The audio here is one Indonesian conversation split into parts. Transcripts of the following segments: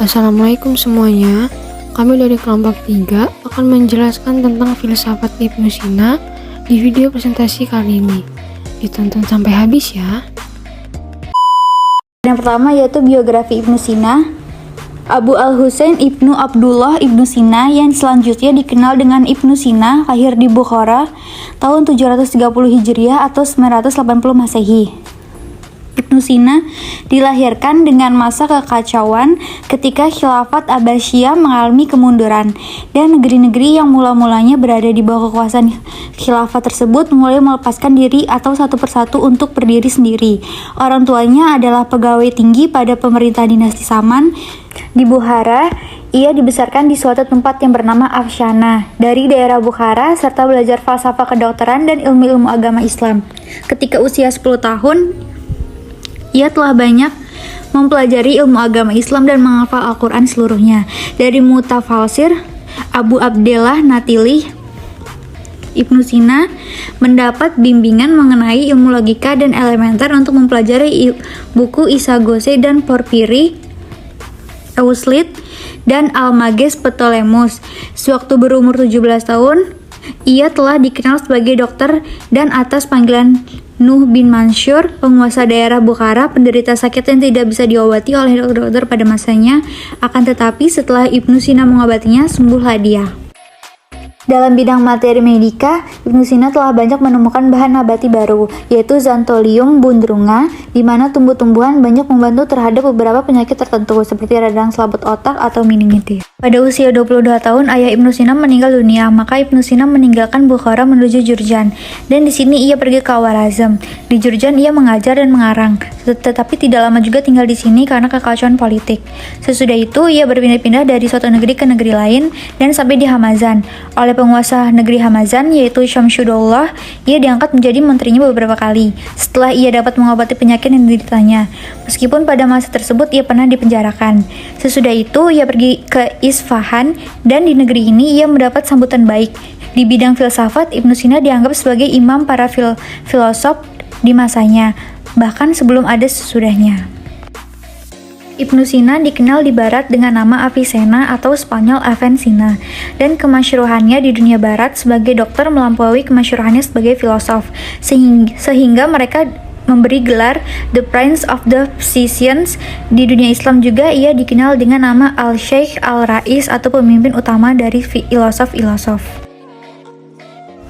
Assalamualaikum semuanya. Kami dari kelompok 3 akan menjelaskan tentang filsafat Ibnu Sina di video presentasi kali ini. Ditonton sampai habis ya. Yang pertama yaitu biografi Ibnu Sina. Abu al-Husain Ibnu Abdullah Ibnu Sina yang selanjutnya dikenal dengan Ibnu Sina lahir di Bukhara tahun 730 Hijriah atau 980 Masehi. Ibnu Sina dilahirkan dengan masa kekacauan ketika khilafat Abbasiyah mengalami kemunduran dan negeri-negeri yang mula-mulanya berada di bawah kekuasaan khilafat tersebut mulai melepaskan diri atau satu persatu untuk berdiri sendiri. Orang tuanya adalah pegawai tinggi pada pemerintah dinasti Saman di Bukhara. Ia dibesarkan di suatu tempat yang bernama Afshana dari daerah Bukhara serta belajar falsafah kedokteran dan ilmu-ilmu agama Islam. Ketika usia 10 tahun, ia telah banyak mempelajari ilmu agama Islam dan menghafal Al-Quran seluruhnya. Dari Mutafalsir Abu Abdillah Natilih, Ibnu Sina mendapat bimbingan mengenai ilmu logika dan elementer untuk mempelajari buku Isagose dan Porphyry, Euclid, dan Almages Ptolemus. Sewaktu berumur 17 tahun, ia telah dikenal sebagai dokter dan atas panggilan Nuh bin Mansur, penguasa daerah Bukhara, penderita sakit yang tidak bisa diobati oleh dokter pada masanya. Akan tetapi setelah Ibnu Sina mengobatinya, sembuhlah dia. Dalam bidang materi medika, Ibnu Sina telah banyak menemukan bahan nabati baru, yaitu Xantholium bundrunga, di mana tumbuh-tumbuhan banyak membantu terhadap beberapa penyakit tertentu, seperti radang selaput otak atau meningitis. Pada usia 22 tahun, ayah Ibnu Sina meninggal dunia, maka Ibnu Sina meninggalkan Bukhara menuju Jurjan, dan di sini ia pergi ke Khwarazm. Di Jurjan ia mengajar dan mengarang, tetapi tidak lama juga tinggal di sini karena kekacauan politik. Sesudah itu, ia berpindah-pindah dari suatu negeri ke negeri lain, dan sampai di Hamazan. Oleh penguasa negeri Hamazan yaitu Syamsuddaulah, ia diangkat menjadi menterinya beberapa kali setelah ia dapat mengobati penyakit yang dideritanya. Meskipun pada masa tersebut ia pernah dipenjarakan. Sesudah itu ia pergi ke Isfahan dan di negeri ini ia mendapat sambutan baik. Di bidang filsafat, Ibnu Sina dianggap sebagai imam para filosof di masanya, bahkan sebelum ada sesudahnya. Ibnu Sina dikenal di barat dengan nama Avicenna atau Spanyol Avicenna, dan kemasyhurannya di dunia barat sebagai dokter melampaui kemasyhurannya sebagai filosof, sehingga mereka memberi gelar The Prince of the Physicians. Di dunia Islam juga ia dikenal dengan nama Al-Sheikh Al-Rais atau pemimpin utama dari filosof-filosof.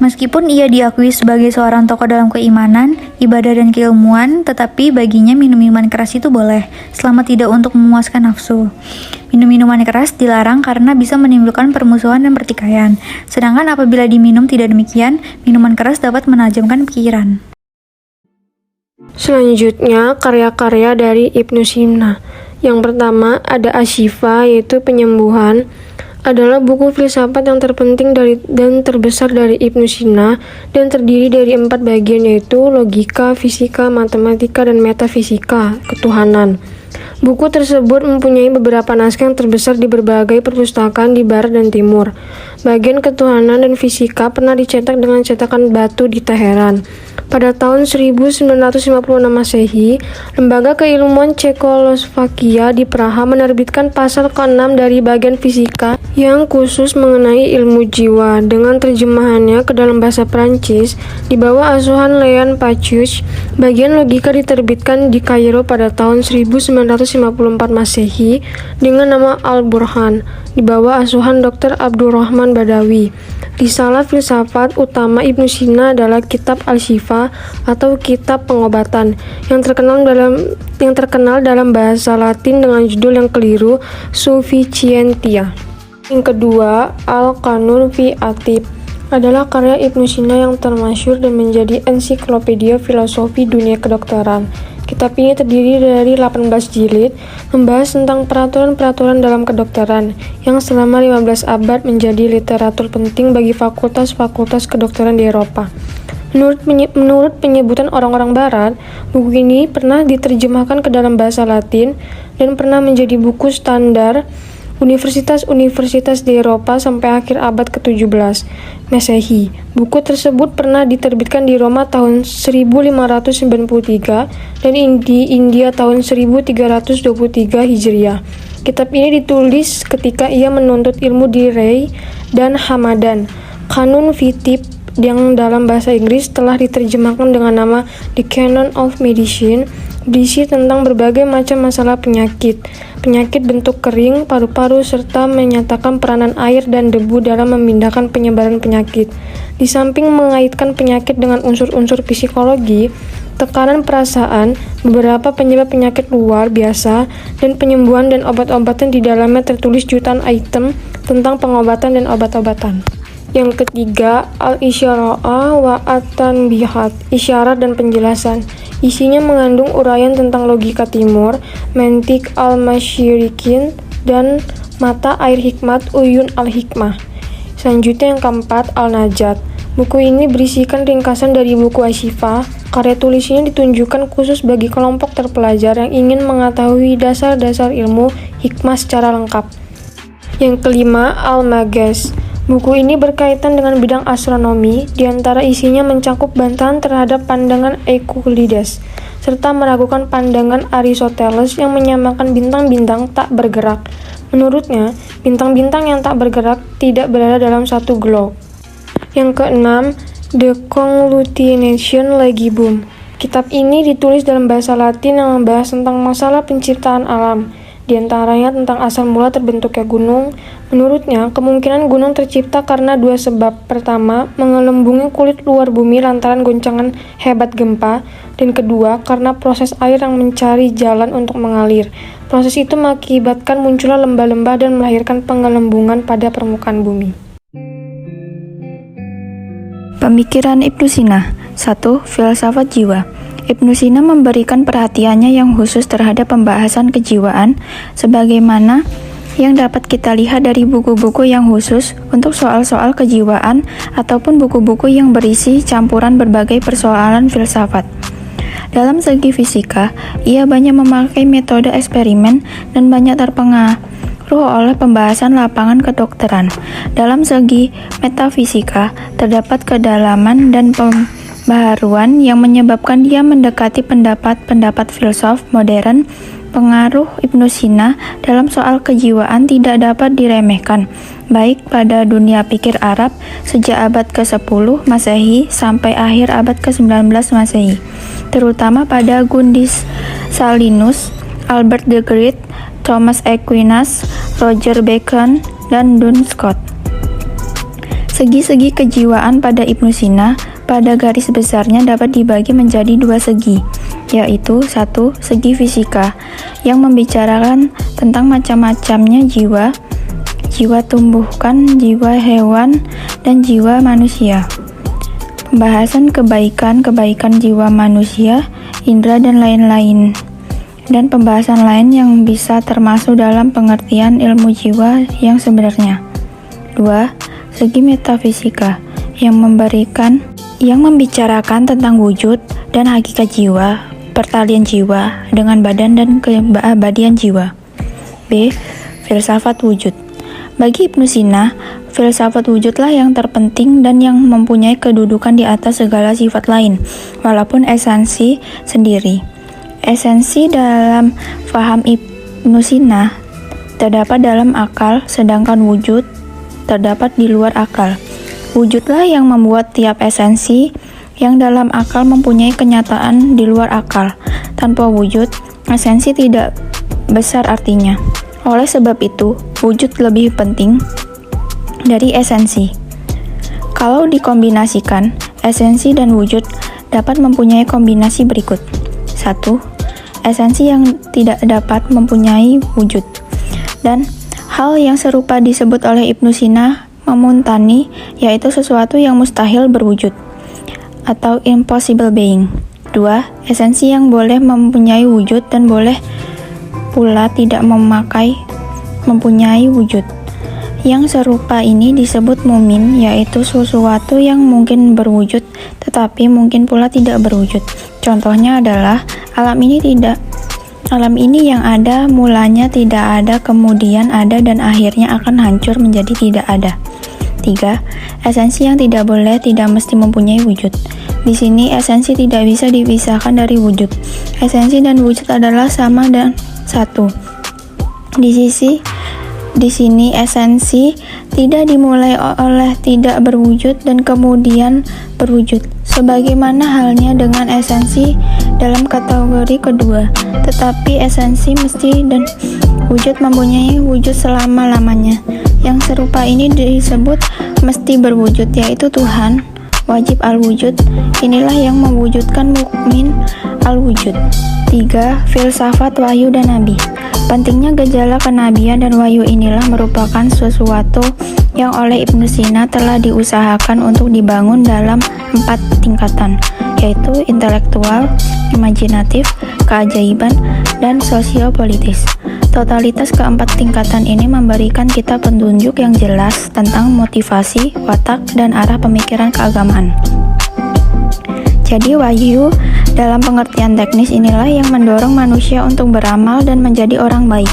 Meskipun ia diakui sebagai seorang tokoh dalam keimanan, ibadah, dan keilmuan, tetapi baginya minum-minuman keras itu boleh, selama tidak untuk memuaskan nafsu. Minum-minuman keras dilarang karena bisa menimbulkan permusuhan dan pertikaian. Sedangkan apabila diminum tidak demikian, minuman keras dapat menajamkan pikiran. Selanjutnya, karya-karya dari Ibnu Sina. Yang pertama ada Asy-Syifa, yaitu penyembuhan. Adalah buku filsafat yang terpenting dan terbesar dari Ibnu Sina dan terdiri dari 4 bagian, yaitu logika, fisika, matematika, dan metafisika ketuhanan. Buku tersebut mempunyai beberapa naskah yang terbesar di berbagai perpustakaan di barat dan timur. Bagian ketuhanan dan fisika pernah dicetak dengan cetakan batu di Teheran. Pada tahun 1956 Masehi, Lembaga Keilmuan Cekoslovakia di Praha menerbitkan pasal ke-6 dari bagian fisika yang khusus mengenai ilmu jiwa dengan terjemahannya ke dalam bahasa Prancis di bawah asuhan Leon Pacius. Bagian logika diterbitkan di Kairo pada tahun 1954 Masehi dengan nama Al-Burhan di bawah asuhan Dr. Abdurrahman Badawi. Risalah filsafat utama Ibnu Sina adalah Kitab Al-Syifa atau Kitab Pengobatan yang terkenal dalam bahasa Latin dengan judul yang keliru Sufficientia. Yang kedua, Al-Qanun fi Atib adalah karya Ibnu Sina yang termasyhur dan menjadi ensiklopedia filosofi dunia kedokteran. Kitab ini terdiri dari 18 jilid, membahas tentang peraturan-peraturan dalam kedokteran, yang selama 15 abad menjadi literatur penting bagi fakultas-fakultas kedokteran di Eropa. Menurut penyebutan orang-orang barat, buku ini pernah diterjemahkan ke dalam bahasa Latin dan pernah menjadi buku standar universitas-universitas di Eropa sampai akhir abad ke-17 Masehi. Buku tersebut pernah diterbitkan di Roma tahun 1593 dan di India tahun 1323 Hijriah. Kitab ini ditulis ketika ia menuntut ilmu di Ray dan Hamadan. Kanun Fitib yang dalam bahasa Inggris telah diterjemahkan dengan nama The Canon of Medicine, berisi tentang berbagai macam masalah penyakit bentuk kering, paru-paru, serta menyatakan peranan air dan debu dalam memindahkan penyebaran penyakit. Di samping mengaitkan penyakit dengan unsur-unsur psikologi, tekanan perasaan, beberapa penyebab penyakit luar biasa, dan penyembuhan dan obat-obatan, di dalamnya tertulis jutaan item tentang pengobatan dan obat-obatan. Yang ketiga, al-isyara'ah wa at-tanbihat, isyarat dan penjelasan. Isinya mengandung uraian tentang logika timur, mantik al-masyrikin, dan mata air hikmat uyun al-hikmah. Selanjutnya yang keempat, al-najat. Buku ini berisikan ringkasan dari buku Asy-Syifa. Karya tulis ini ditunjukkan khusus bagi kelompok terpelajar yang ingin mengetahui dasar-dasar ilmu hikmah secara lengkap. Yang kelima, al-maghaz. Buku ini berkaitan dengan bidang astronomi, di antara isinya mencakup bantahan terhadap pandangan Euclides, serta meragukan pandangan Aristoteles yang menyamakan bintang-bintang tak bergerak. Menurutnya, bintang-bintang yang tak bergerak tidak berada dalam satu globe. Yang keenam, The Conglutination Legibum. Kitab ini ditulis dalam bahasa Latin yang membahas tentang masalah penciptaan alam, di antaranya tentang asal mula terbentuknya gunung. Menurutnya, kemungkinan gunung tercipta karena dua sebab. Pertama, menggelembungi kulit luar bumi lantaran goncangan hebat gempa, dan kedua, karena proses air yang mencari jalan untuk mengalir. Proses itu mengakibatkan munculnya lembah-lembah dan melahirkan penggelembungan pada permukaan bumi. Pemikiran Ibnu Sina. 1. Filsafat jiwa. Ibnu Sina memberikan perhatiannya yang khusus terhadap pembahasan kejiwaan, sebagaimana yang dapat kita lihat dari buku-buku yang khusus untuk soal-soal kejiwaan ataupun buku-buku yang berisi campuran berbagai persoalan filsafat. Dalam segi fisika, ia banyak memakai metode eksperimen dan banyak terpengaruh oleh pembahasan lapangan kedokteran. Dalam segi metafisika, terdapat kedalaman dan pembaharuan yang menyebabkan dia mendekati pendapat-pendapat filsuf modern. Pengaruh Ibnu Sina dalam soal kejiwaan tidak dapat diremehkan, baik pada dunia pikir Arab sejak abad ke-10 Masehi sampai akhir abad ke-19 Masehi, terutama pada Gundius Salinus, Albert the Great, Thomas Aquinas, Roger Bacon, dan Duns Scotus. Segi-segi kejiwaan pada Ibnu Sina pada garis besarnya dapat dibagi menjadi dua segi, yaitu 1. Segi fisika, yang membicarakan tentang macam-macamnya jiwa tumbuhan, jiwa hewan, dan jiwa manusia. Pembahasan kebaikan jiwa manusia, indera, dan lain-lain. Dan pembahasan lain yang bisa termasuk dalam pengertian ilmu jiwa yang sebenarnya. 2. Segi metafisika, yang membicarakan tentang wujud dan hakikat jiwa, pertalian jiwa dengan badan dan keabadian jiwa. B. Filsafat wujud. Bagi Ibnu Sina, filsafat wujudlah yang terpenting dan yang mempunyai kedudukan di atas segala sifat lain, walaupun esensi sendiri. Esensi dalam faham Ibnu Sina terdapat dalam akal, sedangkan wujud terdapat di luar akal. Wujudlah yang membuat tiap esensi yang dalam akal mempunyai kenyataan di luar akal. Tanpa wujud, esensi tidak besar artinya. Oleh sebab itu, wujud lebih penting dari esensi. Kalau dikombinasikan, esensi dan wujud dapat mempunyai kombinasi berikut. 1. Esensi yang tidak dapat mempunyai wujud. Dan hal yang serupa disebut oleh Ibnu Sina memuntani, yaitu sesuatu yang mustahil berwujud atau impossible being. 2. Esensi yang boleh mempunyai wujud dan boleh pula tidak mempunyai wujud. Yang serupa ini disebut mumin, yaitu sesuatu yang mungkin berwujud tetapi mungkin pula tidak berwujud. Contohnya adalah alam ini yang ada mulanya tidak ada, kemudian ada, dan akhirnya akan hancur menjadi tidak ada. 3. Esensi yang tidak boleh tidak mesti mempunyai wujud. Di sini esensi tidak bisa dipisahkan dari wujud. Esensi dan wujud adalah sama dan satu. Di sini esensi tidak dimulai oleh tidak berwujud dan kemudian berwujud, sebagaimana halnya dengan esensi dalam kategori kedua. Tetapi esensi mesti dan wujud mempunyai wujud selama-lamanya. Yang serupa ini disebut mesti berwujud, yaitu Tuhan, wajib al-wujud. Inilah yang mewujudkan mukmin al-wujud. 3. Filsafat wahyu dan nabi. Pentingnya gejala kenabian dan wahyu inilah merupakan sesuatu yang oleh Ibnu Sina telah diusahakan untuk dibangun dalam 4 tingkatan, yaitu intelektual, imajinatif, keajaiban, dan sosiopolitis. Totalitas keempat tingkatan ini memberikan kita petunjuk yang jelas tentang motivasi, watak, dan arah pemikiran keagamaan. Jadi wahyu dalam pengertian teknis inilah yang mendorong manusia untuk beramal dan menjadi orang baik.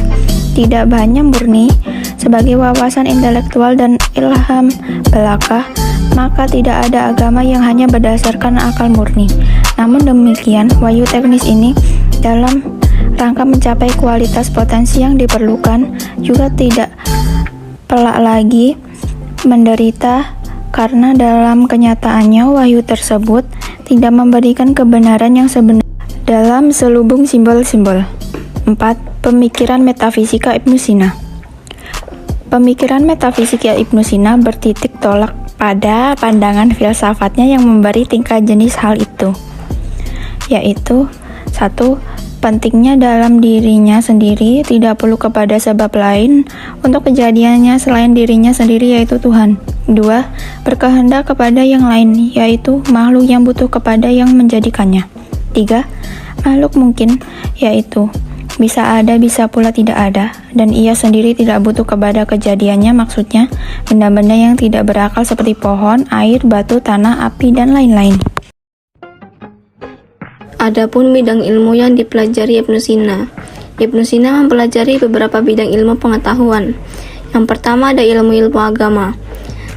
Tidak hanya murni sebagai wawasan intelektual dan ilham belaka, maka tidak ada agama yang hanya berdasarkan akal murni. Namun demikian, wahyu teknis ini dalam rangka mencapai kualitas potensi yang diperlukan juga tidak pelak lagi menderita, karena dalam kenyataannya wahyu tersebut tidak memberikan kebenaran yang sebenar dalam selubung simbol-simbol. 4. Pemikiran metafisika Ibnu Sina. Pemikiran metafisika Ibnu Sina bertitik tolak pada pandangan filsafatnya yang memberi tingkat jenis hal itu, yaitu 1. Pentingnya dalam dirinya sendiri, tidak perlu kepada sebab lain untuk kejadiannya selain dirinya sendiri, yaitu Tuhan. 2. Berkehendak kepada yang lain, yaitu makhluk yang butuh kepada yang menjadikannya. 3. Makhluk mungkin, yaitu bisa ada, bisa pula tidak ada, dan ia sendiri tidak butuh kepada kejadiannya, maksudnya benda-benda yang tidak berakal seperti pohon, air, batu, tanah, api, dan lain-lain. Adapun bidang ilmu yang dipelajari Ibnu Sina. Ibnu Sina mempelajari beberapa bidang ilmu pengetahuan. Yang pertama ada ilmu-ilmu agama.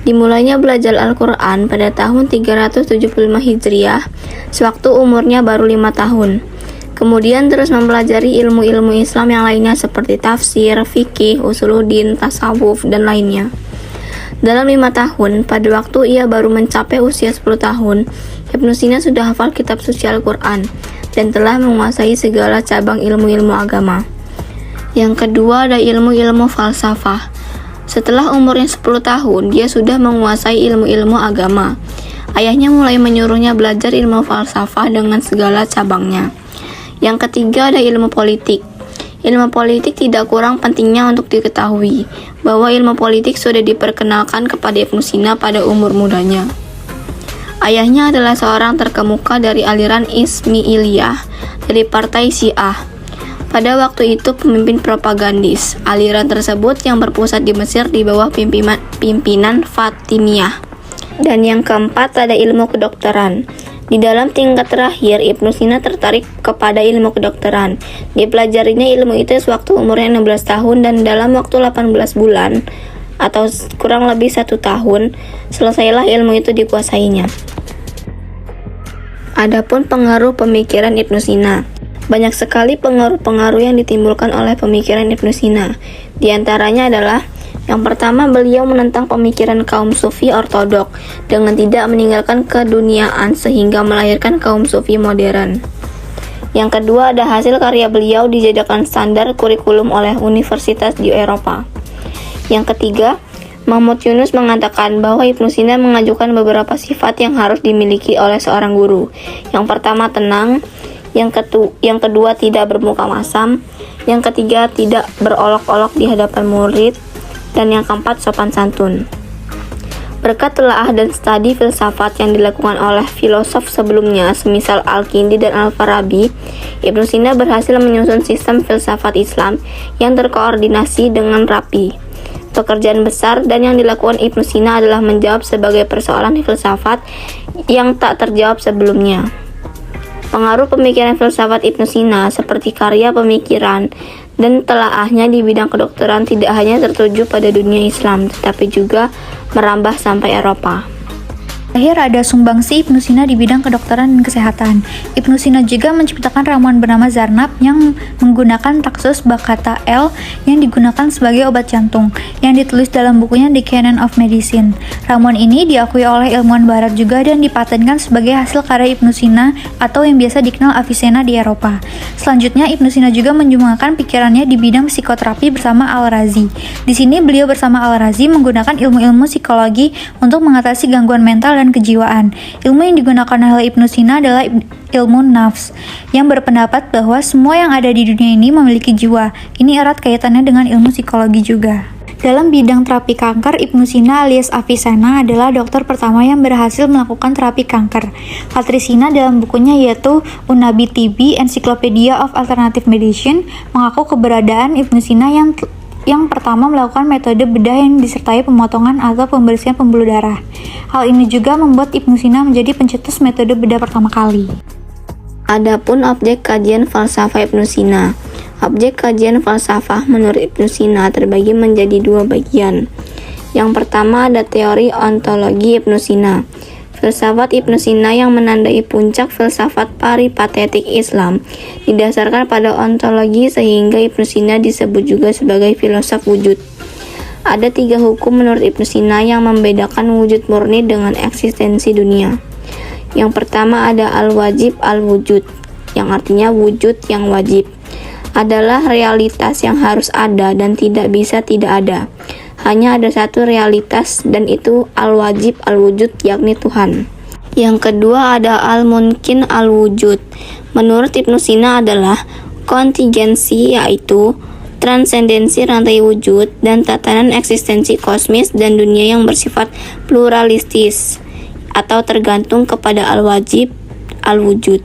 Dimulainya belajar Al-Quran pada tahun 375 Hijriah, sewaktu umurnya baru 5 tahun. Kemudian terus mempelajari ilmu-ilmu Islam yang lainnya seperti tafsir, fikih, usuluddin, tasawuf, dan lainnya. Dalam 5 tahun, pada waktu ia baru mencapai usia 10 tahun, Ibnu Sina sudah hafal kitab suci Al-Quran dan telah menguasai segala cabang ilmu-ilmu agama. Yang kedua ada ilmu-ilmu falsafah. Setelah umurnya 10 tahun, dia sudah menguasai ilmu-ilmu agama. Ayahnya mulai menyuruhnya belajar ilmu falsafah dengan segala cabangnya. Yang ketiga ada ilmu politik. Ilmu politik tidak kurang pentingnya untuk diketahui bahwa ilmu politik sudah diperkenalkan kepada Ibnu Sina pada umur mudanya. Ayahnya adalah seorang terkemuka dari aliran Ismailiyah dari partai Syiah. Pada waktu itu pemimpin propagandis aliran tersebut yang berpusat di Mesir di bawah pimpinan Fatimiyah. Dan yang keempat ada ilmu kedokteran. Di dalam tingkat terakhir, Ibnu Sina tertarik kepada ilmu kedokteran. Dipelajarinya ilmu itu sewaktu umurnya 16 tahun dan dalam waktu 18 bulan atau kurang lebih 1 tahun, selesailah ilmu itu dikuasainya. Adapun pengaruh pemikiran Ibnu Sina. Banyak sekali pengaruh-pengaruh yang ditimbulkan oleh pemikiran Ibnu Sina. Di antaranya adalah yang pertama, beliau menentang pemikiran kaum sufi ortodok dengan tidak meninggalkan keduniaan sehingga melahirkan kaum sufi modern. Yang kedua, ada hasil karya beliau dijadikan standar kurikulum oleh universitas di Eropa. Yang ketiga, Mahmud Yunus mengatakan bahwa Ibnu Sina mengajukan beberapa sifat yang harus dimiliki oleh seorang guru. Yang pertama, tenang. Yang kedua, tidak bermuka masam. Yang ketiga, tidak berolok-olok di hadapan murid. Dan yang keempat, sopan santun. Berkat telaah dan studi filsafat yang dilakukan oleh filosof sebelumnya, semisal Al-Kindi dan Al-Farabi, Ibnu Sina berhasil menyusun sistem filsafat Islam yang terkoordinasi dengan rapi. Pekerjaan besar dan yang dilakukan Ibnu Sina adalah menjawab sebagai persoalan filsafat yang tak terjawab sebelumnya. Pengaruh pemikiran filsafat Ibnu Sina seperti karya pemikiran dan telaahnya di bidang kedokteran tidak hanya tertuju pada dunia Islam, tetapi juga merambah sampai Eropa. Terakhir ada sumbangsi Ibnu Sina di bidang kedokteran dan kesehatan. Ibnu Sina juga menciptakan ramuan bernama Zarnab yang menggunakan taksus bakata L yang digunakan sebagai obat jantung, yang ditulis dalam bukunya The Canon of Medicine. Ramuan ini diakui oleh ilmuwan barat juga dan dipatenkan sebagai hasil karya Ibnu Sina atau yang biasa dikenal Avicenna di Eropa. Selanjutnya, Ibnu Sina juga menjumlahkan pikirannya di bidang psikoterapi bersama Al-Razi. Di sini beliau bersama Al-Razi menggunakan ilmu-ilmu psikologi untuk mengatasi gangguan mental dan kejiwaan. Ilmu yang digunakan oleh Ibnu Sina adalah ilmu nafs, yang berpendapat bahwa semua yang ada di dunia ini memiliki jiwa. Ini erat kaitannya dengan ilmu psikologi juga. Dalam bidang terapi kanker, Ibnu Sina alias Avicenna adalah dokter pertama yang berhasil melakukan terapi kanker. Patrisina dalam bukunya yaitu Unabi TB, Encyclopedia of Alternative Medicine, mengaku keberadaan Ibnu Sina yang pertama melakukan metode bedah yang disertai pemotongan atau pembersihan pembuluh darah. Hal ini juga membuat Ibnu Sina menjadi pencetus metode bedah pertama kali. Adapun objek kajian falsafah Ibnu Sina. Objek kajian falsafah menurut Ibnu Sina terbagi menjadi dua bagian. Yang pertama ada teori ontologi Ibnu Sina. Filsafat Ibnu Sina yang menandai puncak filsafat peripatetik Islam didasarkan pada ontologi sehingga Ibnu Sina disebut juga sebagai filosof wujud. Ada 3 hukum menurut Ibnu Sina yang membedakan wujud murni dengan eksistensi dunia. Yang pertama ada al-wajib al-wujud, yang artinya wujud yang wajib. Adalah realitas yang harus ada dan tidak bisa tidak ada. Hanya ada satu realitas dan itu al-wajib al-wujud yakni Tuhan. Yang kedua ada al-mungkin al-wujud. Menurut Ibnu Sina adalah kontingensi, yaitu transendensi rantai wujud dan tatanan eksistensi kosmis dan dunia yang bersifat pluralistis atau tergantung kepada al-wajib al-wujud.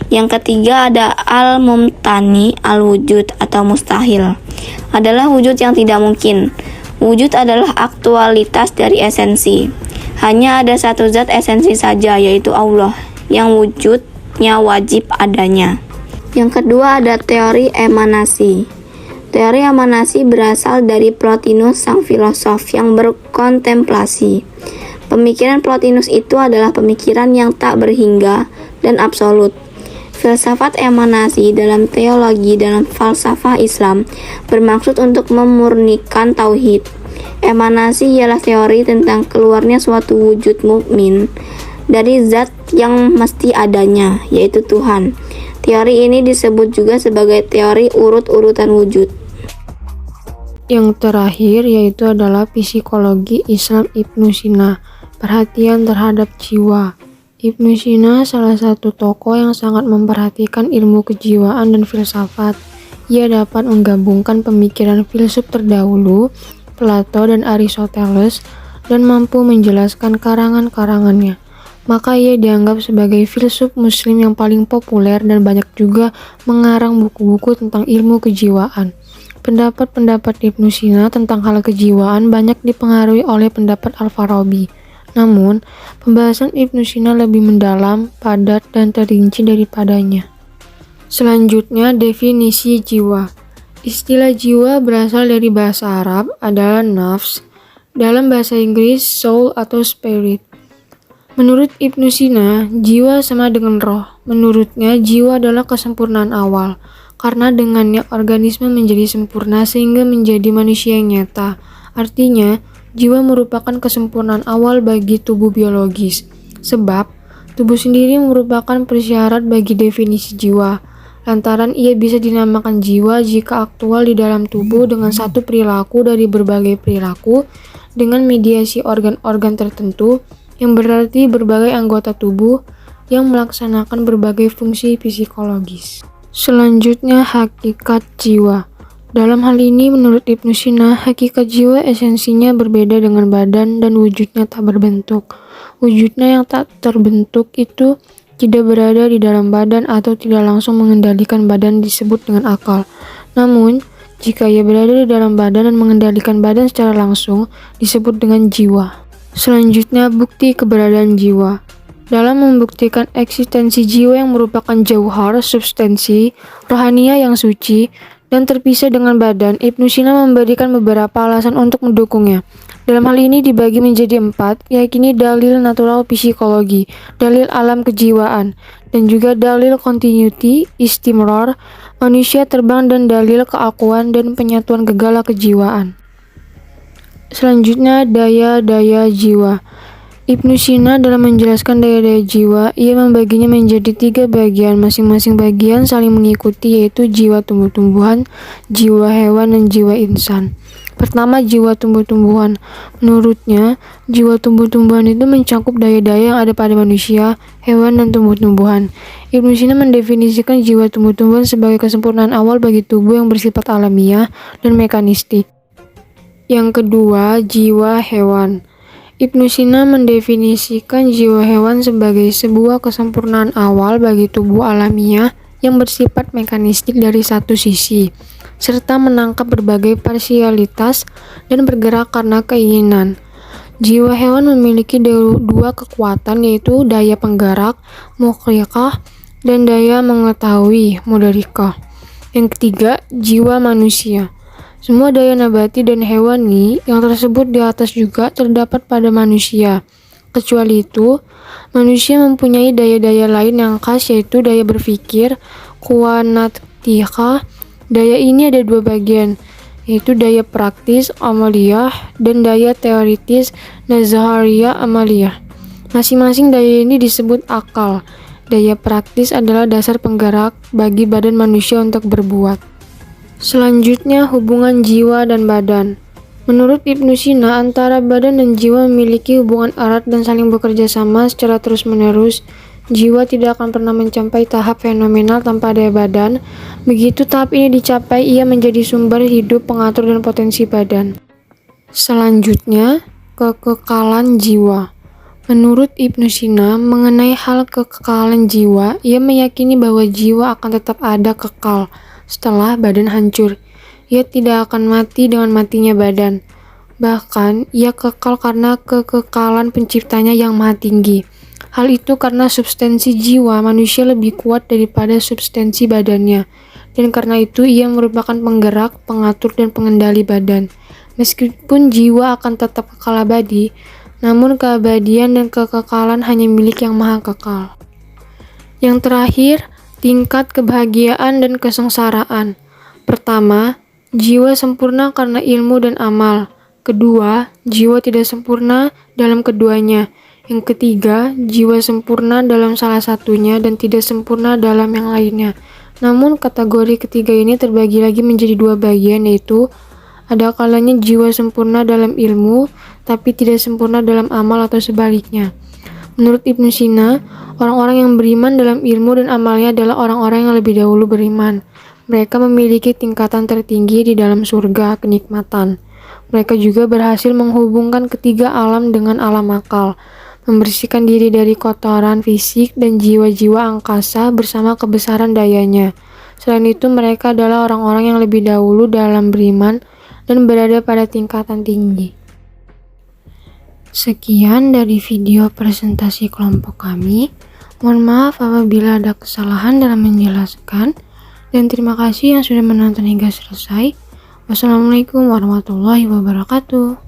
Yang ketiga ada al-mumtani al-wujud atau mustahil. Adalah wujud yang tidak mungkin. Wujud adalah aktualitas dari esensi. Hanya ada satu zat esensi saja, yaitu Allah, yang wujudnya wajib adanya. Yang kedua ada teori emanasi. Teori emanasi berasal dari Plotinus, sang filosof yang berkontemplasi. Pemikiran Plotinus itu adalah pemikiran yang tak berhingga dan absolut. Filsafat emanasi dalam teologi dalam falsafah Islam bermaksud untuk memurnikan tauhid. Emanasi ialah teori tentang keluarnya suatu wujud mukmin dari zat yang mesti adanya, yaitu Tuhan. Teori ini disebut juga sebagai teori urut-urutan wujud. Yang terakhir yaitu adalah psikologi Islam Ibnu Sina, perhatian terhadap jiwa. Ibnu Sina salah satu tokoh yang sangat memperhatikan ilmu kejiwaan dan filsafat. Ia dapat menggabungkan pemikiran filsuf terdahulu, Plato dan Aristoteles, dan mampu menjelaskan karangan-karangannya. Maka ia dianggap sebagai filsuf muslim yang paling populer dan banyak juga mengarang buku-buku tentang ilmu kejiwaan. Pendapat-pendapat Ibnu Sina tentang hal kejiwaan banyak dipengaruhi oleh pendapat Al-Farabi. Namun, pembahasan Ibnu Sina lebih mendalam, padat, dan terinci daripadanya. Selanjutnya, definisi jiwa. Istilah jiwa berasal dari bahasa Arab adalah nafs, dalam bahasa Inggris soul atau spirit. Menurut Ibnu Sina, jiwa sama dengan roh. Menurutnya, jiwa adalah kesempurnaan awal, karena dengannya organisme menjadi sempurna sehingga menjadi manusia yang nyata. Artinya, jiwa merupakan kesempurnaan awal bagi tubuh biologis, sebab tubuh sendiri merupakan persyarat bagi definisi jiwa. Lantaran ia bisa dinamakan jiwa jika aktual di dalam tubuh dengan satu perilaku dari berbagai perilaku dengan mediasi organ-organ tertentu, yang berarti berbagai anggota tubuh yang melaksanakan berbagai fungsi psikologis. Selanjutnya, hakikat jiwa. Dalam hal ini, menurut Ibnu Sina, hakikat jiwa esensinya berbeda dengan badan dan wujudnya tak berbentuk. Wujudnya yang tak terbentuk itu tidak berada di dalam badan atau tidak langsung mengendalikan badan disebut dengan akal. Namun, jika ia berada di dalam badan dan mengendalikan badan secara langsung disebut dengan jiwa. Selanjutnya, bukti keberadaan jiwa. Dalam membuktikan eksistensi jiwa yang merupakan jauhar, substansi, rohania yang suci, dan terpisah dengan badan, Ibnu Sina memberikan beberapa alasan untuk mendukungnya. Dalam hal ini dibagi menjadi 4, yakni dalil natural psikologi, dalil alam kejiwaan, dan juga dalil continuity, istimror, manusia terbang, dan dalil keakuan dan penyatuan gegala kejiwaan. Selanjutnya, daya-daya jiwa. Ibnu Sina dalam menjelaskan daya-daya jiwa, ia membaginya menjadi 3 bagian, masing-masing bagian saling mengikuti, yaitu jiwa tumbuh-tumbuhan, jiwa hewan, dan jiwa insan. Pertama, jiwa tumbuh-tumbuhan. Menurutnya, jiwa tumbuh-tumbuhan itu mencakup daya-daya yang ada pada manusia, hewan, dan tumbuh-tumbuhan. Ibnu Sina mendefinisikan jiwa tumbuh-tumbuhan sebagai kesempurnaan awal bagi tubuh yang bersifat alamiah dan mekanistik. Yang kedua, jiwa hewan. Ibnu Sina mendefinisikan jiwa hewan sebagai sebuah kesempurnaan awal bagi tubuh alamiah yang bersifat mekanistik dari satu sisi, serta menangkap berbagai parsialitas dan bergerak karena keinginan. Jiwa hewan memiliki 2 kekuatan, yaitu daya penggerak, muqriqah, dan daya mengetahui, mudarikah. Yang ketiga, jiwa manusia. Semua daya nabati dan hewani yang tersebut di atas juga terdapat pada manusia. Kecuali itu, manusia mempunyai daya-daya lain yang khas, yaitu daya berpikir, kuwanatikah. Daya ini ada 2 bagian, yaitu daya praktis, amaliyah, dan daya teoritis, nazariyah, amaliyah. Masing-masing daya ini disebut akal. Daya praktis adalah dasar penggerak bagi badan manusia untuk berbuat. Selanjutnya, hubungan jiwa dan badan. Menurut Ibnu Sina, antara badan dan jiwa memiliki hubungan erat dan saling bekerja sama secara terus-menerus. Jiwa tidak akan pernah mencapai tahap fenomenal tanpa daya badan. Begitu tahap ini dicapai, ia menjadi sumber hidup, pengatur, dan potensi badan. Selanjutnya, kekekalan jiwa. Menurut Ibnu Sina, mengenai hal kekekalan jiwa, ia meyakini bahwa jiwa akan tetap ada kekal setelah badan hancur. Ia tidak akan mati dengan matinya badan. Bahkan, ia kekal karena kekekalan penciptanya yang maha tinggi. Hal itu karena substansi jiwa manusia lebih kuat daripada substansi badannya. Dan karena itu, ia merupakan penggerak, pengatur, dan pengendali badan. Meskipun jiwa akan tetap kekal abadi, namun keabadian dan kekekalan hanya milik yang maha kekal. Yang terakhir, tingkat kebahagiaan dan kesengsaraan. Pertama, jiwa sempurna karena ilmu dan amal. Kedua, jiwa tidak sempurna dalam keduanya. Yang ketiga, jiwa sempurna dalam salah satunya dan tidak sempurna dalam yang lainnya. Namun, kategori ketiga ini terbagi lagi menjadi 2 bagian, yaitu ada kalanya jiwa sempurna dalam ilmu, tapi tidak sempurna dalam amal atau sebaliknya. Menurut Ibnu Sina, orang-orang yang beriman dalam ilmu dan amalnya adalah orang-orang yang lebih dahulu beriman. Mereka memiliki tingkatan tertinggi di dalam surga kenikmatan. Mereka juga berhasil menghubungkan ketiga alam dengan alam akal, membersihkan diri dari kotoran fisik dan jiwa-jiwa angkasa bersama kebesaran dayanya. Selain itu, mereka adalah orang-orang yang lebih dahulu dalam beriman dan berada pada tingkatan tinggi. Sekian dari video presentasi kelompok kami. Mohon maaf apabila ada kesalahan dalam menjelaskan, dan terima kasih yang sudah menonton hingga selesai. Wassalamualaikum warahmatullahi wabarakatuh.